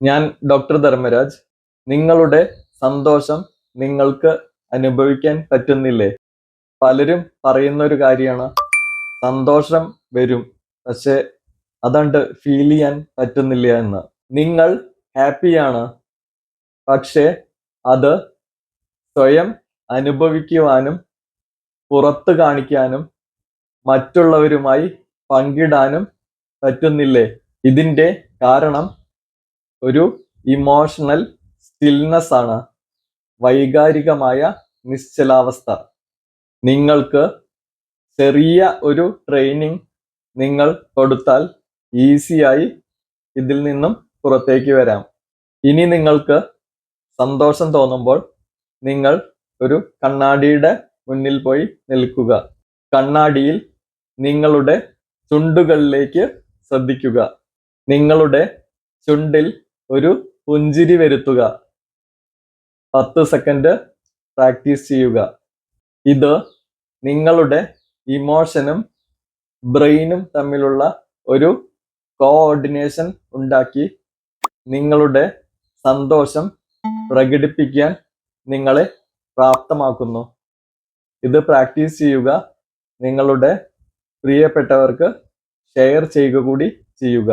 ഞാൻ ഡോക്ടർ ധർമ്മരാജ്. നിങ്ങളുടെ സന്തോഷം നിങ്ങൾക്ക് അനുഭവിക്കാൻ പറ്റുന്നില്ലേ? പലരും പറയുന്ന ഒരു കാര്യമാണ്, സന്തോഷം വരും, പക്ഷെ അതണ്ട് ഫീൽ ചെയ്യാൻ പറ്റുന്നില്ല എന്ന്. നിങ്ങൾ ഹാപ്പിയാണ്, പക്ഷെ അത് സ്വയം അനുഭവിക്കുവാനും പുറത്ത് കാണിക്കാനും മറ്റുള്ളവരുമായി പങ്കിടാനും പറ്റുന്നില്ലേ? ഇതിന്റെ കാരണം ഒരു ഇമോഷണൽ സ്റ്റിൽനെസ് ആണ്, വൈകാരികമായ നിശ്ചലാവസ്ഥ. നിങ്ങൾക്ക് ചെറിയ ഒരു ട്രെയിനിങ് നിങ്ങൾ കൊടുത്താൽ ഈസിയായി ഇതിൽ നിന്നും പുറത്തേക്ക് വരാം. ഇനി നിങ്ങൾക്ക് സന്തോഷം തോന്നുമ്പോൾ നിങ്ങൾ ഒരു കണ്ണാടിയുടെ മുന്നിൽ പോയി നിൽക്കുക. കണ്ണാടിയിൽ നിങ്ങളുടെ ചുണ്ടുകളിലേക്ക് ശ്രദ്ധിക്കുക. നിങ്ങളുടെ ചുണ്ടിൽ ഒരു പുഞ്ചിരി വരുത്തുക. 10 സെക്കൻഡ് പ്രാക്ടീസ് ചെയ്യുക. ഇത് നിങ്ങളുടെ ഇമോഷനും ബ്രെയിനും തമ്മിലുള്ള ഒരു കോഓർഡിനേഷൻ ഉണ്ടാക്കി നിങ്ങളുടെ സന്തോഷം പ്രകടിപ്പിക്കാൻ നിങ്ങളെ പ്രാപ്തമാക്കുന്നു. ഇത് പ്രാക്ടീസ് ചെയ്യുക. നിങ്ങളുടെ പ്രിയപ്പെട്ടവർക്ക് ഷെയർ ചെയ്യുക കൂടി ചെയ്യുക.